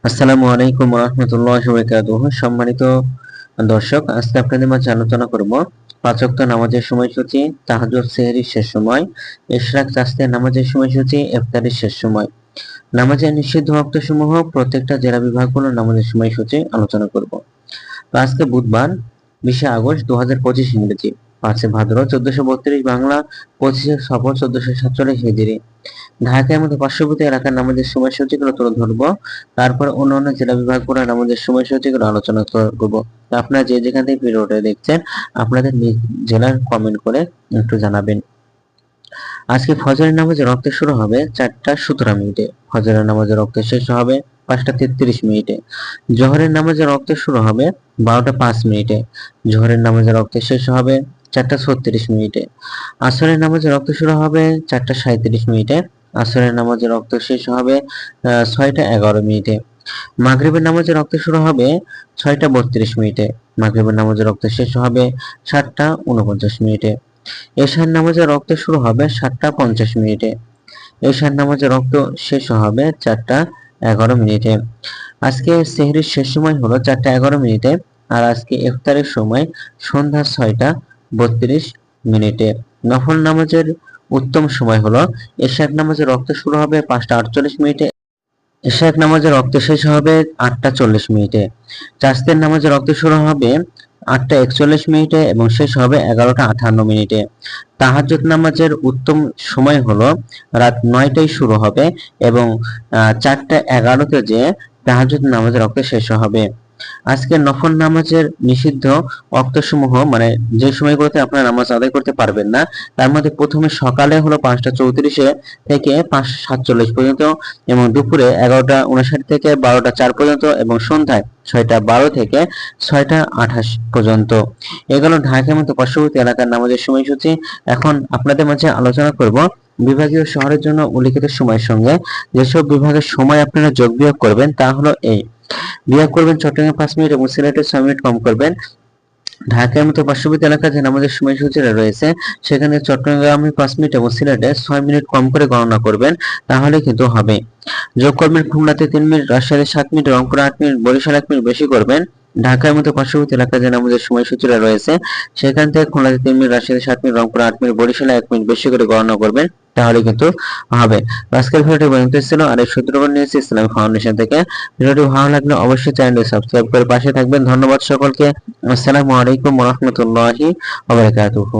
আসসালামু আলাইকুম ওয়া রাহমাতুল্লাহি ওয়া বারাকাতুহু। সম্মানিত দর্শক, আজকে আপনাদের মাঝে আলোচনা করব পাঁচ ওয়াক্ত নামাজের সময়সূচি, তাহাজ্জুদ সেহরির শেষ সময়, ইশরাক চাস্তের নামাজের সময়সূচি, ইফতারের শেষ সময়, নামাজের নিষিদ্ধ ওয়াক্তসমূহ, প্রত্যেকটা জেলা বিভাগগুলোর নামাজের সময়সূচি আলোচনা করব। তো আজকে বুধবার 20শে আগস্ট 2025 ইংরেজি, 5 ভাদ্র 1432 বাংলা, 25 সফর 1447 হিজরি। ঢাকার মতো পার্শ্ববর্তী এলাকার নামাজের সময়সূচিগুলো তুলে ধরবো। তারপর অন্যান্য জেলা বিভাগগুলোর নামাজের সময়সূচিগুলো আলোচনা করব। তো আপনারা যে যেখান থেকে ভিডিওটা দেখছেন, আপনাদের নিজ জেলার কমেন্ট করে একটু জানাবেন। আজকে ফজরের নামাজের রক্ত শুরু হবে 4:17 ফজরের নামাজের রক্ত শেষ হবে 5:33 জোহরের নামাজের রক্ত শুরু হবে 12:05 জোহরের নামাজের রক্ত শেষ হবে 4:36 আসরের নামাজের রক্ত শুরু হবে 4:37 আসরের নামাজের রক্ত শেষ হবে 6:11 মাগরিবের নামাজের রক্ত শুরু হবে 6:32 মাগরিবের নামাজের রক্ত শেষ হবে 7:49 এশার নামাজের রক্ত শুরু হবে 7:50 এশার নামাজের রক্ত শেষ হবে 4:11 আজকে সেহরির শেষ সময় হলো 4:11 আর আজকে ইফতারের সময় সন্ধ্যা 6:32 নফল নামাজের উত্তম সময় হলো এশার নামাজের রক্ত শুরু হবে 5:48 এশার নামাজের রক্ত শেষ হবে 8:40 চাস্তের নামাজের রক্ত শুরু হবে 8:41 এবং শেষ হবে 11:58 তাহাজ্জুদ নামাজের উত্তম সময় হলো রাত 9টায় শুরু হবে এবং 4:11 যে তাহাজ্জুদ নামাজের রক্ত শেষ হবে। আজকে নফল নামাজের নিষিদ্ধ ওয়াক্তসমূহ, মানে যে সময়গুলোতে আপনারা নামাজ আদায় করতে পারবেন না, তার মধ্যে প্রথমে সকালে হলো 5:34 থেকে 5:47 পর্যন্ত, এবং দুপুরে 11:59 থেকে 12:04 পর্যন্ত, এবং সন্ধ্যায় 6:12 থেকে 6:28 পর্যন্ত। এগুলো ঢাকার মতো পার্শ্ববর্তী এলাকার নামাজের সময়সূচি। এখন আপনাদের মাঝে আলোচনা করব বিভাগীয় শহরের জন্য উল্লিখিত সময়ের সঙ্গে যেসব বিভাগের সময় আপনারা যোগ বিয়োগ করবেন তা হলো এই: বিয়োগ করবেন চট্টগ্রামে 5 মিনিট এবং সিলেটে 6 মিনিট কম করবেন। ঢাকার মতো পার্শ্ববর্তী এলাকায় যে নামাজের সময়সূচিটা রয়েছে সেখানে চট্টগ্রামে 5 মিনিট এবং সিলেটে 6 মিনিট কম করে গণনা করবেন, তাহলে কিন্তু হবে। যোগ করবেন খুলনাতে 3 মিনিট, রাজশাহীতে 7 মিনিট, রংপুরে 8 মিনিট, বরিশালে 1 মিনিট বেশি করবেন। ঢাকার মতো পার্শ্ববর্তী এলাকায় যে নামাজের সময়সূচিটা রয়েছে সেখান থেকে খুলনাতে 3 মিনিট, রাজশাহীতে 7 মিনিট, রংপুরে 8 মিনিট, বরিশালে 1 মিনিট বেশি করে গণনা করবেন, তাহলে কিন্তু হবে। আজকের ভিডিওটি পর্যন্ত ছিল, আর এই সূত্রগুলো নিয়েছি ইসলামিক ফাউন্ডেশন থেকে। ভিডিওটি ভালো লাগলে অবশ্যই চ্যানেলটি সাবস্ক্রাইব করে পাশে থাকবেন। ধন্যবাদ সকলকে। আসসালামু আলাইকুম ওয়া রাহমাতুল্লাহি ওয়া বারাকাতুহু।